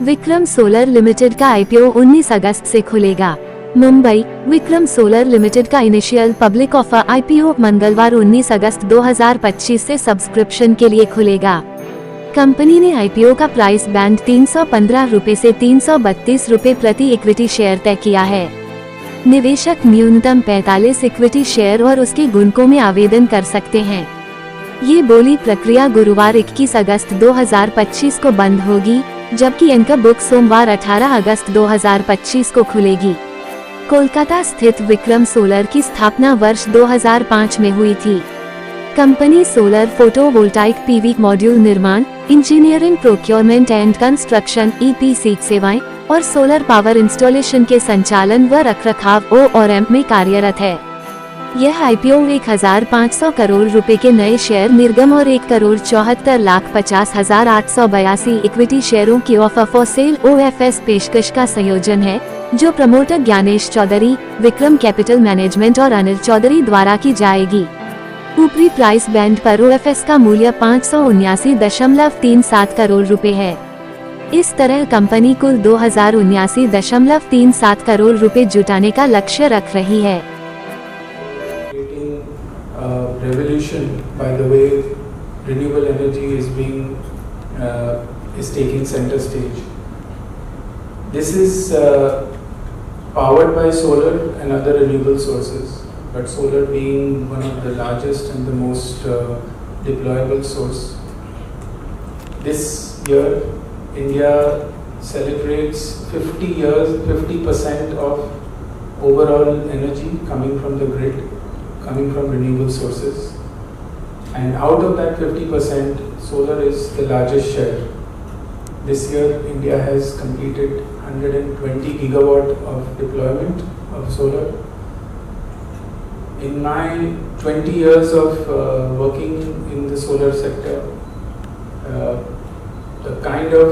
Vikram solar limited का IPO 19 अगस्त से खुलेगा। मुंबई, विक्रम सोलर लिमिटेड का इनिशियल पब्लिक ऑफर आईपीओ मंगलवार 19 अगस्त 2025 से सब्सक्रिप्शन के लिए खुलेगा। कंपनी ने आईपीओ का प्राइस बैंड 315 रुपए से 332 रुपए प्रति इक्विटी शेयर तय किया है। निवेशक न्यूनतम 45 इक्विटी शेयर और उसके गुणकों में आवेदन कर सकते हैं। ये बोली प्रक्रिया गुरुवार 21 अगस्त 2025 को बंद होगी, जबकि इनका बुक सोमवार 18 अगस्त 2025 को खुलेगी। कोलकाता स्थित विक्रम सोलर की स्थापना वर्ष 2005 में हुई थी। Company solar photovoltaic PV module निर्माण, engineering, procurement and construction (EPC) सेवाएं और सोलर पावर इंस्टॉलेशन के संचालन व रखरखाव (ORM) में कार्यरत है। यह आईपीओ 1,500 करोड़ रुपए के नए शेयर निर्गम और 1,74,50,882 इक्विटी शेयरों की ऑफर सेल (OFS) पेशकश का संयोजन है, जो promoter Gyanesh Chaudhary, Vikram capital management और अनिल चौधरी द्वारा की जाएगी। ऊपरी प्राइस बैंड पर OFS का मूल्य 579.37 करोड़ रुपए है। इस तरह कंपनी कुल 2079.37 करोड़ रुपए जुटाने का लक्ष्य रख रही है। Revolution by the way renewable energy is taking center stage. This is powered by solar and other renewable sources, but solar being one of the largest and the most deployable source. This year India celebrates 50 years, 50% of overall energy coming from the grid, coming from renewable sources, and out of that 50%, solar is the largest share. This year India has completed 120 gigawatt of deployment of solar. In my 20 years of working in the solar sector, the kind of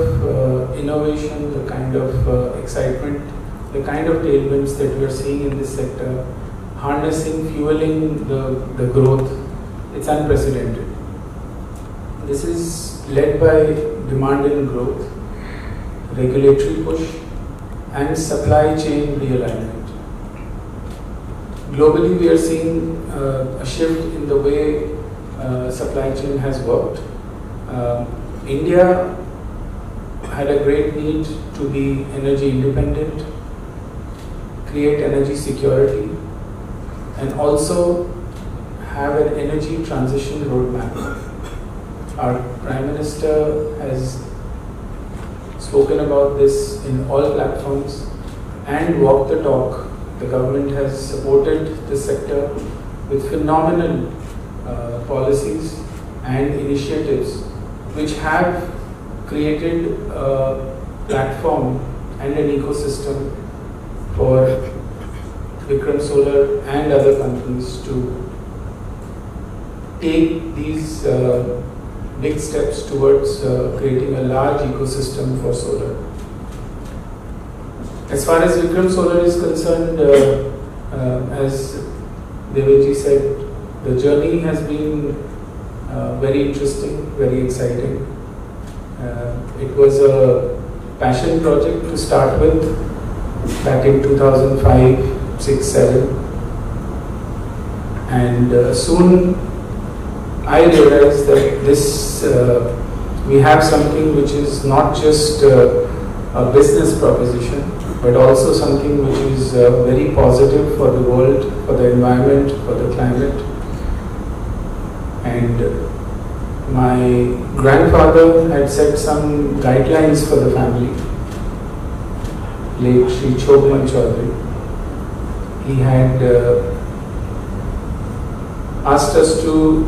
innovation, the kind of excitement, the kind of tailwinds that we are seeing in this sector, harnessing, fueling the growth, it's unprecedented. This is led by demand and growth, regulatory push, and supply chain realignment. Globally, we are seeing a shift in the way supply chain has worked. India had a great need to be energy independent, create energy security, and also have an energy transition roadmap. Our Prime Minister has spoken about this in all platforms and walked the talk. The government has supported this sector with phenomenal policies and initiatives which have created a platform and an ecosystem for Vikram Solar and other companies to take these big steps towards creating a large ecosystem for solar. As far as Vikram Solar is concerned, as Deveji said, the journey has been very interesting, very exciting. It was a passion project to start with back in 2005, 6, 7, and soon I realized that we have something which is not just a business proposition, but also something which is very positive for the world, for the environment, for the climate. And my grandfather had set some guidelines for the family, late Shri Chobman Chaudhary. He had asked us to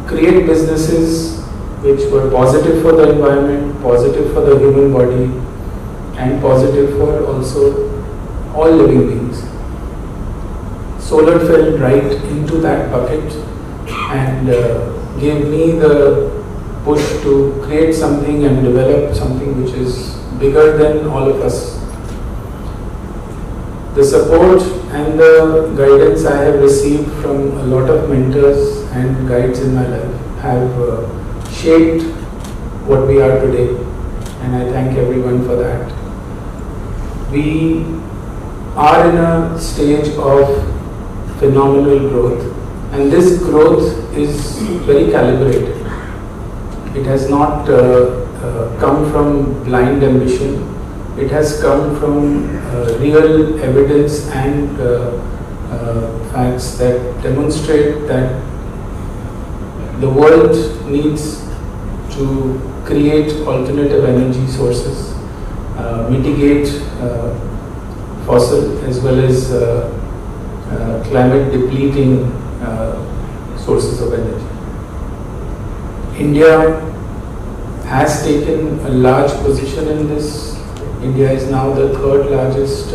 create businesses which were positive for the environment, positive for the human body, and positive for also all living beings. Solar fell right into that bucket and gave me the push to create something and develop something which is bigger than all of us. The support and the guidance I have received from a lot of mentors and guides in my life have shaped what we are today. and I thank everyone for that. We are in a stage of phenomenal growth, and this growth is very calibrated. It has not come from blind ambition. It has come from real evidence and facts that demonstrate that the world needs to create alternative energy sources, mitigate fossil as well as climate depleting sources of energy. India has taken a large position in this. India is now the third largest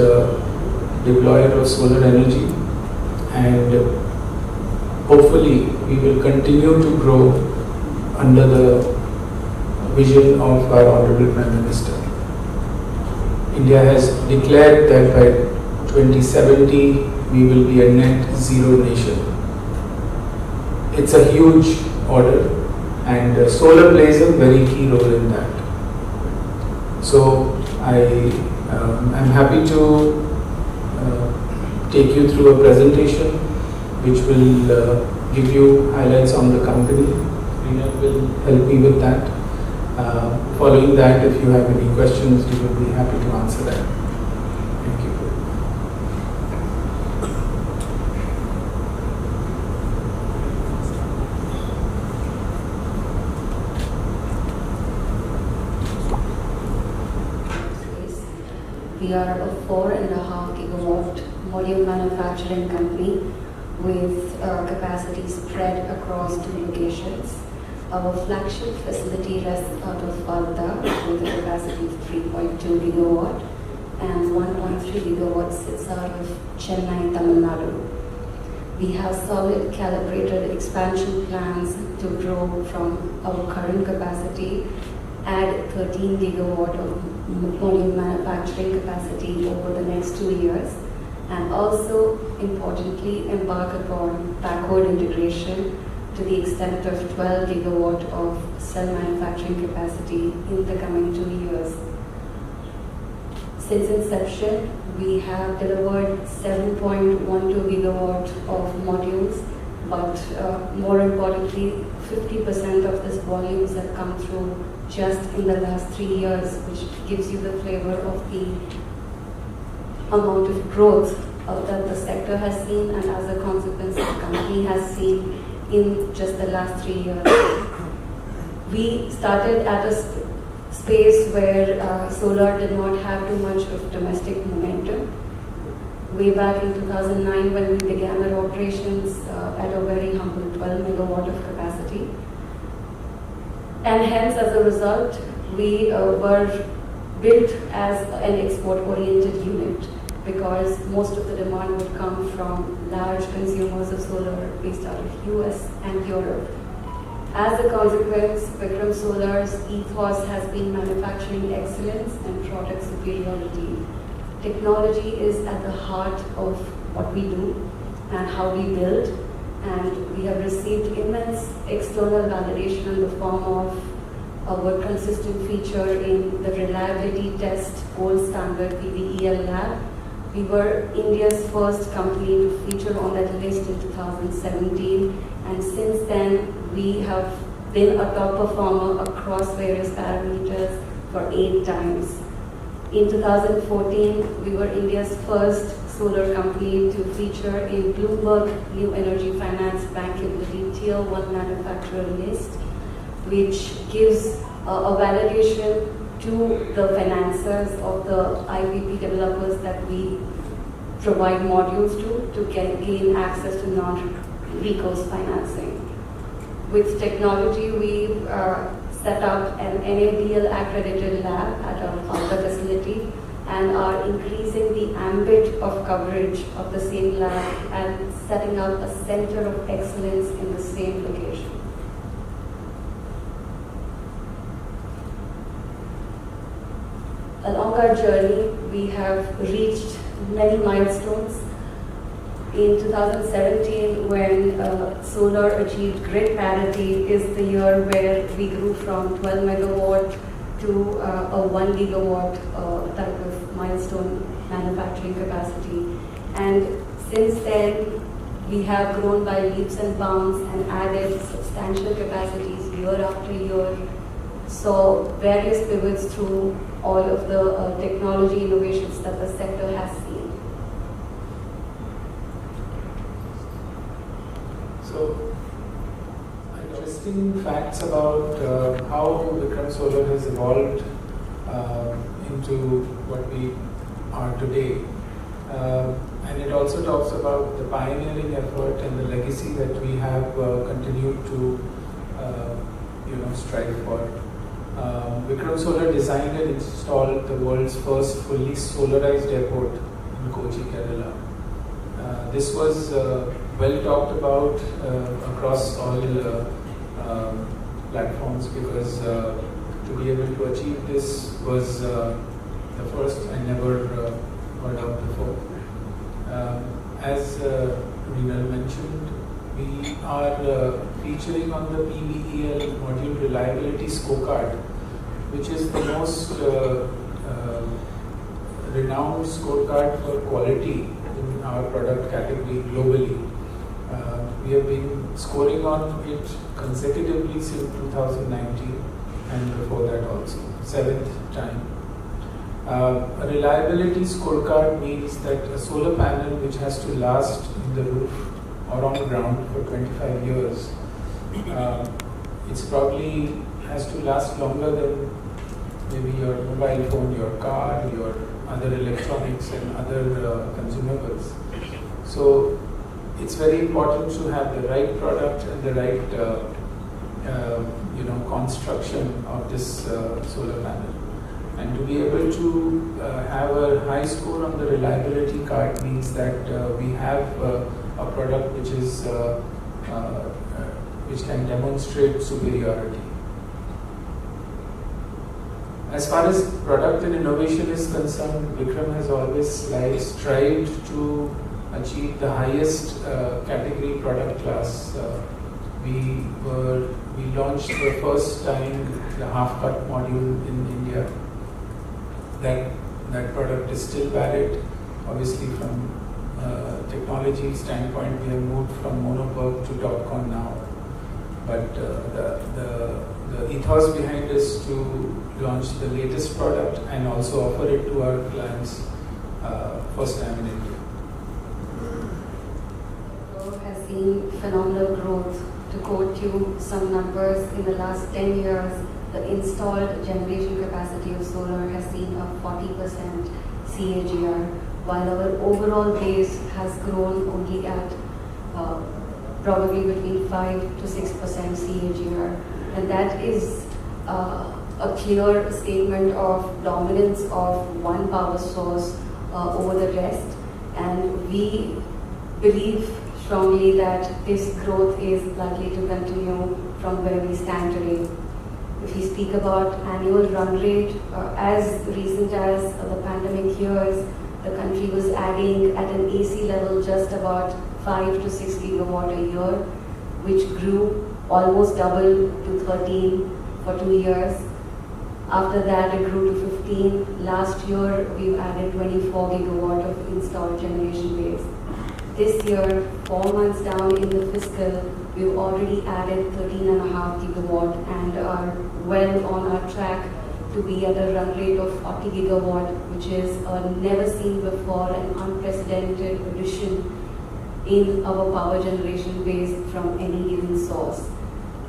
deployer of solar energy, and hopefully we will continue to grow under the vision of our Honorable Prime Minister. India has declared that by 2070 we will be a net zero nation. It's a huge order, and solar plays a very key role in that. So I am happy to take you through a presentation which will give you highlights on the company. Rina will help me with that. Following that, if you have any questions, we will be happy to answer that. Thank you. We are a 4.5 gigawatt module manufacturing company with capacity spread across 2 locations. Our flagship facility rests out of Falta with a capacity of 3.2 gigawatt, and 1.3 gigawatt sits out of Chennai, Tamil Nadu. We have solid calibrated expansion plans to grow from our current capacity, add 13 gigawatt of module manufacturing capacity over the next 2 years, and also importantly embark upon backward integration to the extent of 12 gigawatt of cell manufacturing capacity in the coming 2 years. Since inception, we have delivered 7.12 gigawatt of modules, but more importantly, 50% of this volumes have come through just in the last 3 years, which gives you the flavor of the amount of growth that the sector has seen, and as a consequence the company has seen in just the last 3 years. We started at a space where solar did not have too much of domestic momentum. Way back in 2009 when we began our operations at a very humble 12 megawatt of capacity. And hence, as a result, we were built as an export-oriented unit, because most of the demand would come from large consumers of solar based out of US and Europe. As a consequence, Vikram Solar's ethos has been manufacturing excellence and product superiority. Technology is at the heart of what we do and how we build, and we have received immense external validation in the form of our consistent feature in the reliability test gold standard PVEL lab. We were India's first company to feature on that list in 2017, and since then we have been a top performer across various parameters for 8 times. In 2014, we were India's first solar company to feature in Bloomberg New Energy Finance Bankability Tier 1 manufacturer list, which gives a validation to the financiers of the IPP developers that we provide modules to gain access to non-recourse financing. With technology, we've set up an NABL accredited lab at our Falta facility and are increasing the ambit of coverage of the same lab and setting up a center of excellence in the same location. Along our journey, we have reached many milestones. In 2017, when solar achieved grid parity, is the year where we grew from 12 megawatt to a 1 gigawatt type of milestone manufacturing capacity. And since then, we have grown by leaps and bounds and added substantial capacities year after year. So various pivots through all of the technology innovations that the sector has seen. So, interesting facts about how Vikram Solar has evolved into what we are today. And it also talks about the pioneering effort and the legacy that we have continued to strive for. Vikram Solar designed and installed the world's first fully solarized airport in Kochi, Kerala. This was well talked about across all platforms because to be able to achieve this was the first I never heard of before. As Reenal mentioned, we are featuring on the PBEL module reliability scorecard, which is the most renowned scorecard for quality in our product category globally. We have been scoring on it consecutively since 2019 and before that also, 7th time. A reliability scorecard means that a solar panel which has to last in the roof or on the ground for 25 years, it's probably has to last longer than maybe your mobile phone, your car, your other electronics and other consumables. So it's very important to have the right product and the right construction of this solar panel. And to be able to have a high score on the reliability card means that we have a product which is which can demonstrate superiority. As far as product and innovation is concerned, Vikram has always strived to achieve the highest category product class. We launched the first time the half-cut module in India. That product is still valid. Obviously, from technology standpoint, we have moved from mono-PERC to TOPCon now. But the ethos behind is to launch the latest product and also offer it to our clients first time in India. Has seen phenomenal growth. To quote you some numbers, in the last 10 years, the installed generation capacity of solar has seen a 40% CAGR, while our overall base has grown only at probably between 5 to 6% CAGR. And that is a clear statement of dominance of one power source over the rest. And we believe strongly that this growth is likely to continue from where we stand today. If we speak about annual run rate, as recent as the pandemic years, the country was adding at an AC level just about 5 to 6 gigawatt a year, which grew almost double to 13 for 2 years. After that, it grew to 15. Last year, we've added 24 gigawatt of installed generation base. This year, 4 months down in the fiscal, we've already added 13.5 gigawatt and are well on our track to be at a run rate of 40 gigawatt, which is a never seen before and unprecedented addition in our power generation base from any given source.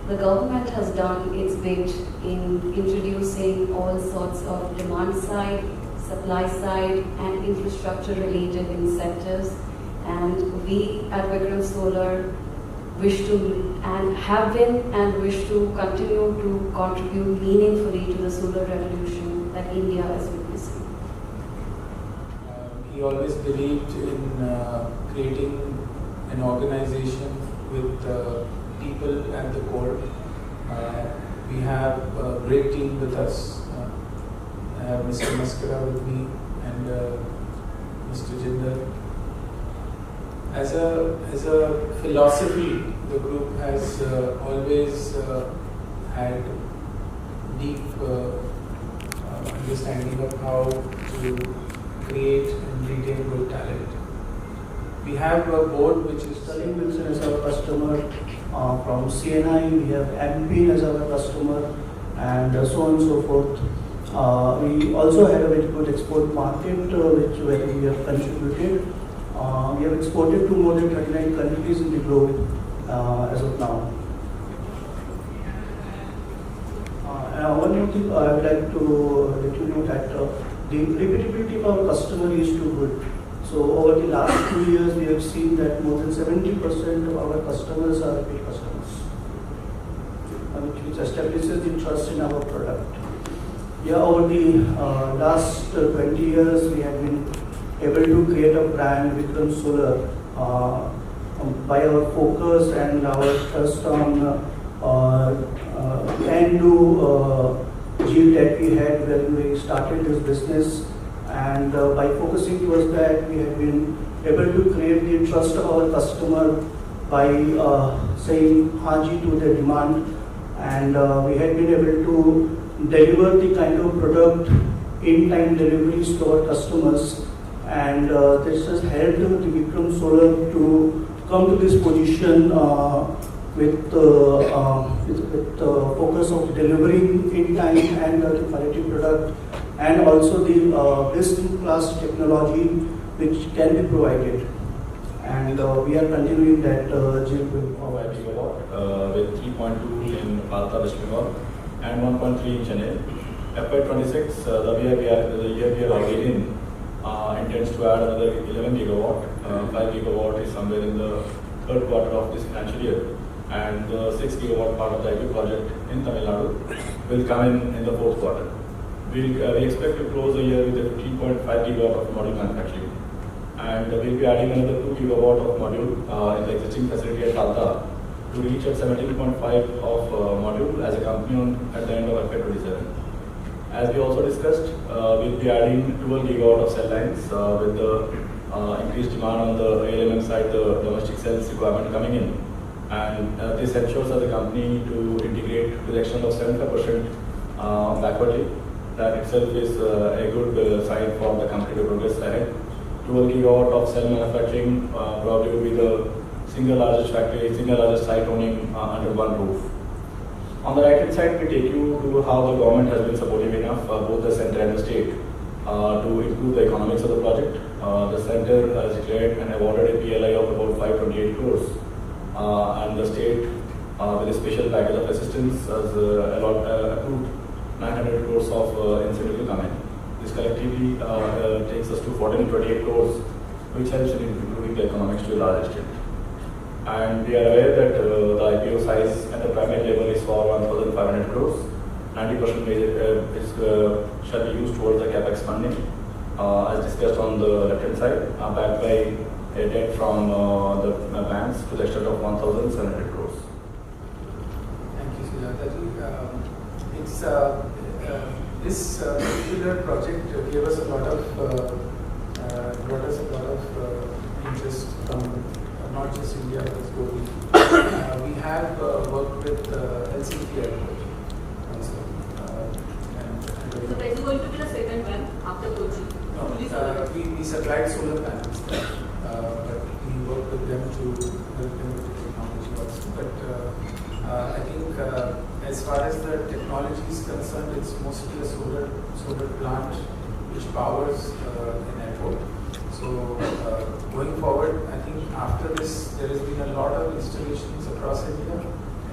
The government has done its bit in introducing all sorts of demand side, supply side and infrastructure related incentives, and we at Vikram Solar wish to and have been and wish to continue to contribute meaningfully to the solar revolution that India is witnessing. He always believed in creating an organization with people at the core. We have a great team with us. I have Mr. Maskara with me and Mr. Jindal. As a philosophy, the group has always had deep understanding of how to create and retain good talent. We have a board which is Sterling Wilson as our customer, from CNI we have MP as our customer, and so on and so forth. We also had a very good export market where we have contributed. We have exported to more than 39 countries in the globe as of now. One more thing I would like to let you know that the repeatability of our customer is too good. So over the last 2 years, we have seen that more than 70% of our customers are repeat customers, which establishes the trust in our product. Yeah, over the last 20 years, we have been able to create a brand, Vikram Solar, by our focus and our trust on can-do zeal that we had when we started this business. And by focusing towards that, we have been able to create the trust of our customer by saying Haji to the demand, and we have been able to deliver the kind of product in time deliveries to our customers, and this has helped the Vikram Solar to come to this position with focus of delivering in time and the quality product, and also the best-in-class technology which can be provided. And we are continuing that journey going forward. With 3.2 in Palta, West Bengal, and 1.3 in Chennai. FY26, the year we are already in, intends to add another 11 gigawatt. 5 gigawatt is somewhere in the third quarter of this financial year, and the 6 gigawatt part of the IP project in Tamil Nadu will come in the fourth quarter. We expect to close the year with a 15.5 gigawatt of module manufacturing, and we'll be adding another 2 gigawatt of module in the existing facility at Palta to reach at 17.5 of module as a company at the end of FY27. As we also discussed, we'll be adding 12 gigawatt of cell lines with the increased demand on the ALMM side, the domestic cells requirement coming in, and this ensures that the company to integrate to the extent of 75% backwardly. That itself is a good sign for the company to progress ahead. 12 gigawatt of cell manufacturing probably will be the single largest factory, single largest site owning under one roof. On the right hand side, we take you to how the government has been supportive enough, both the center and the state, to improve the economics of the project. The center has declared and awarded a PLI of about 528 crores, and the state, with a special package of assistance, has approved 900 crores of incentive to come in. This collectively takes us to 1428 crores, which helps in improving the economics to a large extent. And we are aware that the IPO size at the primary level is for 1,500 crores. 90% shall be used towards the capex funding, as discussed on the left-hand side, backed by a debt from the banks to the extent of 1,700 crores. Thank you, Sujata ji. This particular project gave us a lot of interest from not just India but globally. We have worked with Helsinki Airport also. So there is going to be the second one after Kochi? No, we supplied solar panels there, but we worked with them to help them with the technology also. But I think as far as the technology is concerned, it's mostly a solar plant which powers an airport. So going forward, I think after this, there has been a lot of installations across India. I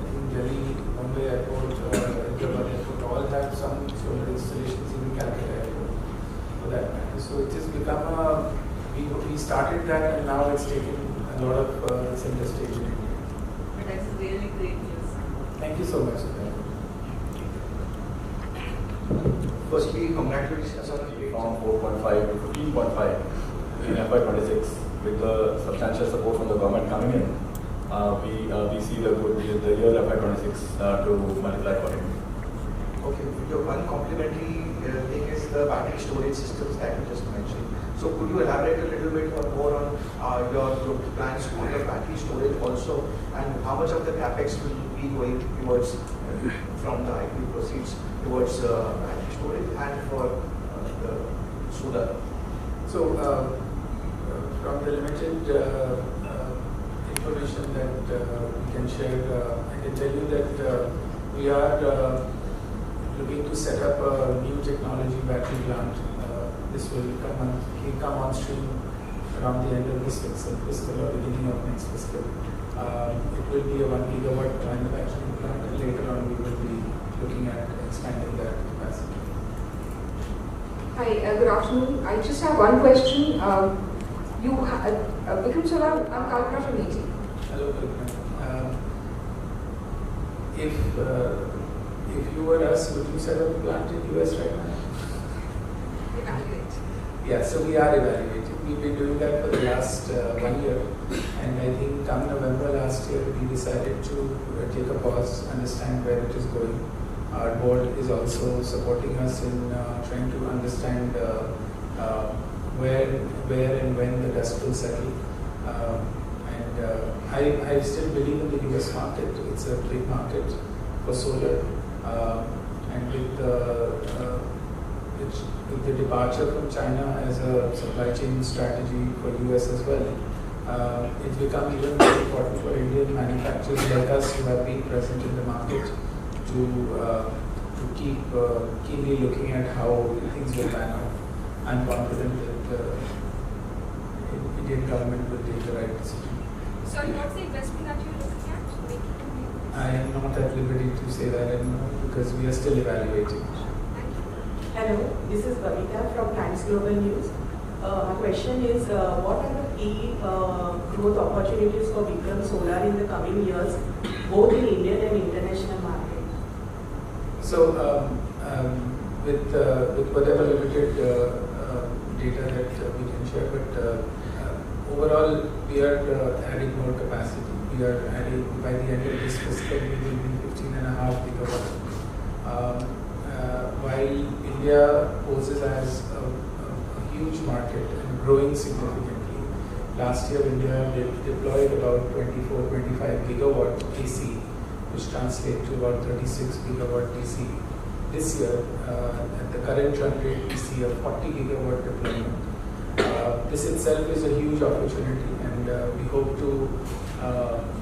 think Delhi, Mumbai Airport, Hyderabad Airport all have some solar installations, even Calcutta Airport for that matter. So it has become we started that, and now it's taken a lot of center stage in India. But that's really great news. Thank you so much. Firstly, congratulations on the From 4.5 to 15.5 in FY26, with the substantial support from the government coming in, we see the year FY26 to multiply accordingly. Okay, your one complementary thing is the battery storage systems that you just mentioned. So could you elaborate a little bit more on your plans on the battery storage also, and how much of the capex will be going towards from the IPO proceeds towards battery storage and for the solar? So, from the limited information that we can share, I can tell you that we are looking to set up a new technology battery plant. This will come on stream around the end of this fiscal or beginning of next fiscal. It will be a 1 gigawatt manufacturing plant, and later on we will be looking at expanding that capacity. Hi, good afternoon. I just have one question. Vikram Solar, I'm Kalpana from ET. Hello, Kalpana. If you were us, would you set up a plant in US right now? Evaluate. Yeah, so we are evaluating. We've been doing that for the last 1 year, and I think come November last year we decided to take a pause, understand where it is going. Our board is also supporting us in trying to understand where and when the dust will settle. I still believe in the US market. It's a big market for solar, and with the departure from China as a supply chain strategy for US as well, it's become even more important for Indian manufacturers like us who have been present in the market to keep keenly looking at how things will pan out. I'm confident that the Indian government will take the right decision. Sorry, what's the investment that you're looking at? I am not at liberty to say that anymore because we are still evaluating. Hello, this is Bhavita from Times Global News. My question is, what are the key growth opportunities for Vikram Solar in the coming years, both in Indian and international market? So, with whatever limited data that we can share, but overall we are adding more capacity. We are adding, by the end of this fiscal, we will be 15.5 gigawatts. While India poses as a huge market and growing significantly, last year India deployed about 24-25 gigawatt AC, which translates to about 36 gigawatt DC. This year, at the current run rate, we see a 40 gigawatt deployment. This itself is a huge opportunity, and we hope to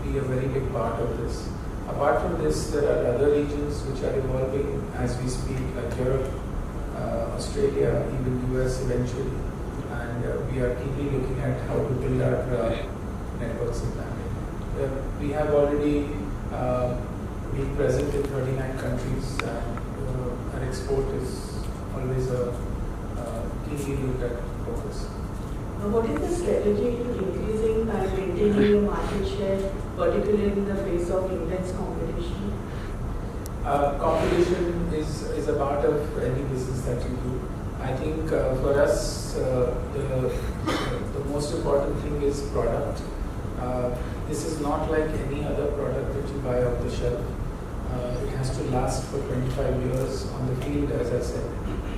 be a very big part of this. Apart from this, there are other regions which are evolving as we speak, like Europe, Australia, even US eventually, and we are keenly looking at how to build our networks in that. We have already been present in 39 countries, and our export is always a keenly looked at focus. What is the strategy to increasing and maintaining your market share, particularly in the face of intense competition? Competition is a part of any business that you do. I think for us, the most important thing is product. This is not like any other product that you buy off the shelf. It has to last for 25 years on the field, as I said.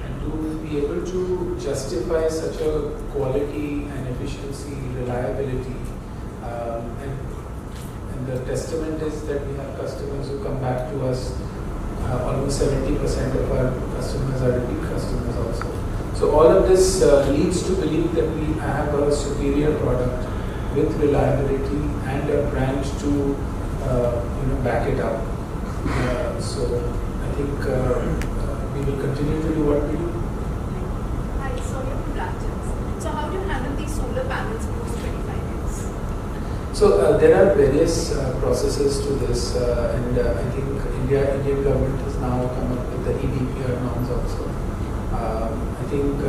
And to be able to justify such a quality and efficiency, reliability, and the testament is that we have customers who come back to us. Almost 70% of our customers are repeat customers also. So all of this leads to believe that we have a superior product with reliability and a brand to back it up. So I think we will continue to do what we do. Hi, sorry for branches. So how do you handle these solar panels post 25 years? So there are various processes to this, and I think Indian government has now come up with the EDPR norms also. I think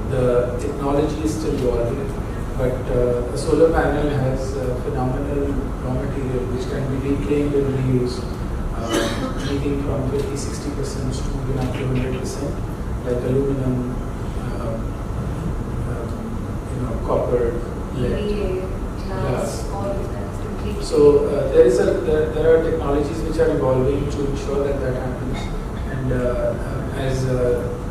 the technology is still evolving, but a solar panel has phenomenal raw material which can be reclaimed and reused, anything from 50-60% to even up to 100%, like aluminum, copper, lead, glass. So there are technologies which are evolving to ensure that happens, and as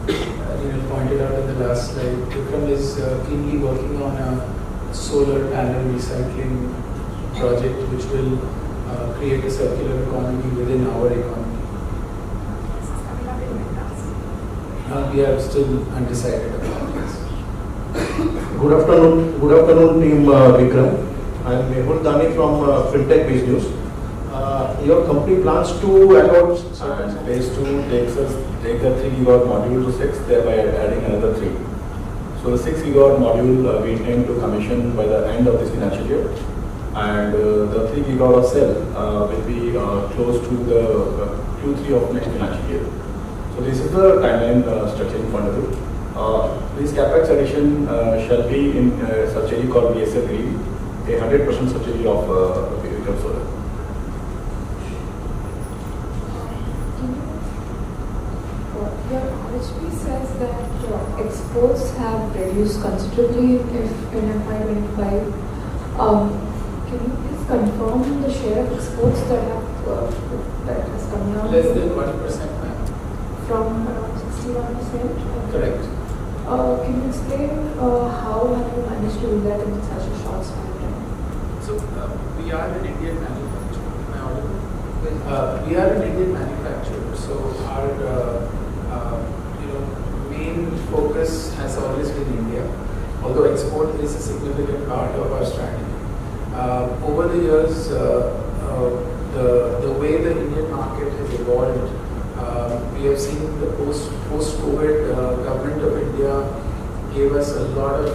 Neil pointed out in the last slide, Vikram is keenly working on a solar panel recycling project which will create a circular economy within our economy. We are still undecided about this. Good afternoon, team Vikram. I am Mehul Dani from FinTech Biz News. Your company plans to adopt phase 2 takes the 3 gigawatt module to 6, thereby adding another 3. So the 6 gigawatt module we intend to commission by the end of this financial year, and the 3 gigawatt cell will be close to the Q3 of next financial year. So this is the timeline structure in front of you. This capex addition shall be in a subsidiary called BSF Green, a 100% subsidiary of Vikram Solar. Your RHP says that exports have reduced considerably in FY25. Can you please confirm the share of exports that has come down? Less than 1%, ma'am. From around 61%? Correct. Can you explain how have you managed to do that in such a short span of time? So we are an Indian manufacturer. Am I audible? We are an Indian manufacturer. So our main focus has always been India, although export is a significant part of our strategy. Over the years, the way the Indian market has evolved, we have seen the post-COVID government of India gave us a lot of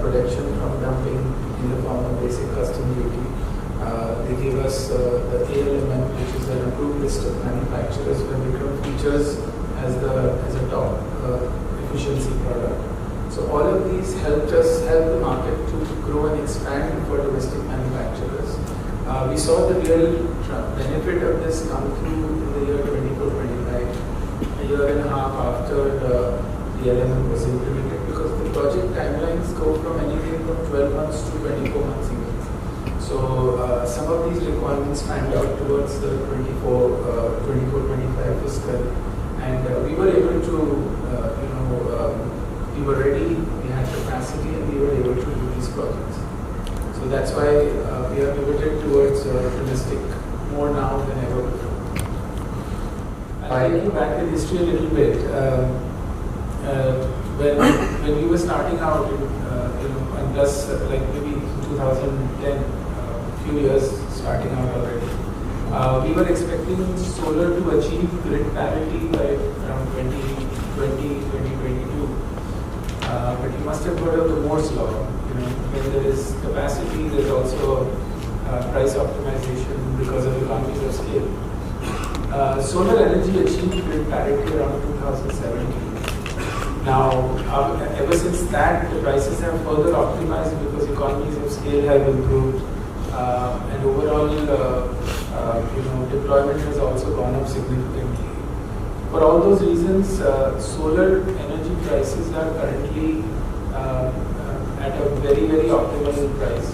protection from dumping in the form of basic custom duty. They gave us the ALMM, which is an approved list of manufacturers where Vikram features as a top efficiency product. So all of these help the market to grow and expand for domestic manufacturers. We saw the real benefit of this come through in the year 24-25, a year and a half after the LMM was implemented, because the project timelines go from anything from 12 months to 24 months even. So some of these requirements panned out towards the 24-25 fiscal, and we were able to, we were ready, we had capacity, and we were able to do these projects. So that's why we are pivoted towards domestic more now than ever before. I'll take you back in history a little bit. When we were starting out, and plus like maybe 2010, few years starting out already, we were expecting solar to achieve grid parity by around 2022. But you must have heard of the Moore's law. When there is capacity, there is also price optimization because of economies of scale. Solar energy achieved grid parity around 2017. Now, ever since that, the prices have further optimized because economies of scale have improved, and overall, deployment has also gone up significantly. For all those reasons, solar energy prices are currently at a very, very optimal price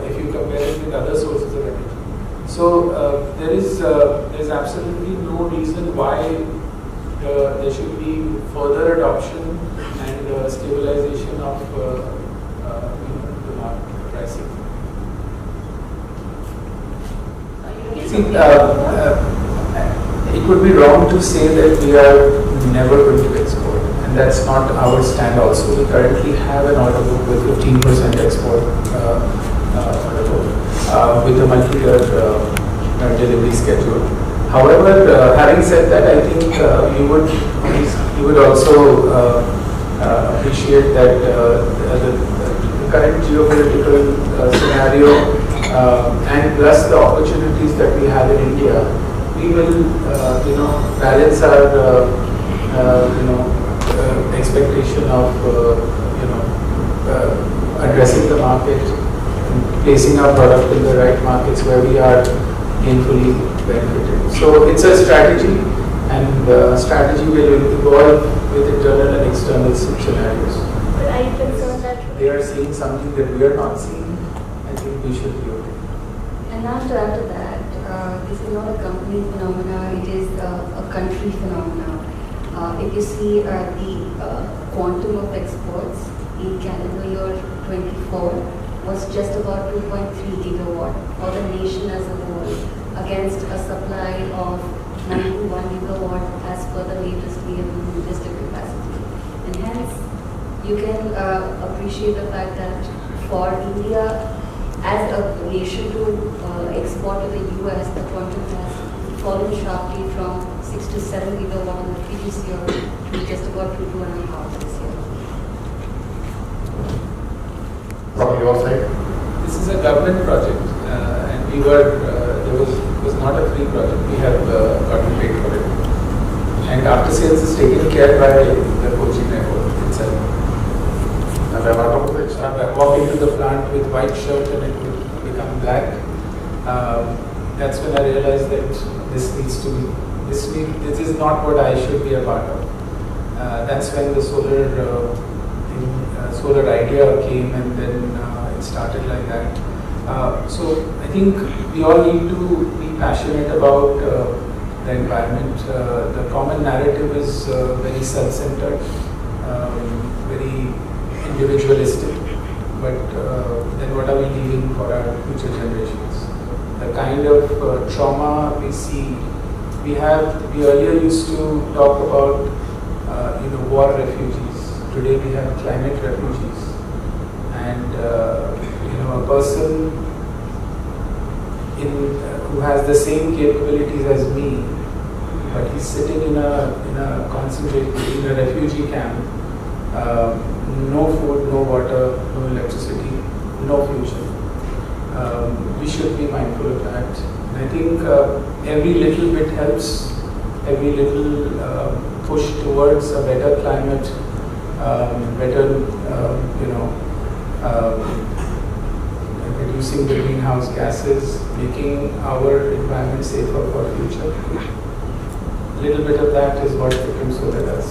if you compare it with other sources of energy. So there is absolutely no reason why there should be further adoption and stabilization of the market pricing. See, it would be wrong to say that we are never going to export, and that's not our stand also. We currently have an order book with 15% export order book with a multi-year delivery schedule. However, having said that, I think you would also appreciate that the current geopolitical scenario and plus the opportunities that we have in India, we will balance our expectation of addressing the market, placing our product in the right markets where we are gainfully benefited. So it's a strategy, and strategy will evolve with internal and external scenarios. But are you concerned that They are seeing something that we are not seeing? I think we should be okay. And now to add to that, this is not a company phenomena, it is a country phenomena. If you see the quantum of exports in calendar year 24 was just about 2.3 gigawatt for the nation as a whole against a supply of 91 gigawatt as per the latest available domestic capacity. And hence, you can appreciate the fact that for India as a nation to export to the US, the quantum has fallen sharply from 6 to 7 gigawatt in the previous year to just about 2.5 this year. From your side? This is a government project, and we were, it was not a free project, we have gotten paid for it. And after sales is taken care by the Kochi network itself. And then out of it, I walk into the plant with white shirt and it will become black. That's when I realized that this needs to be, this is not what I should be a part of. That's when the solar idea came, and then it started like that. So I think we all need to be passionate about the environment. The common narrative is very self-centered, very individualistic, but then what are we leaving for our future generations? The kind of trauma we see, we earlier used to talk about war refugees. Today we have climate refugees, and a person who has the same capabilities as me, but he's sitting in a refugee camp, no food, no water, no electricity, no future. We should be mindful of that. And I think every little bit helps, every little push towards a better climate, better, reducing the greenhouse gases, making our environment safer for future. A little bit of that is what Vikram Solar does.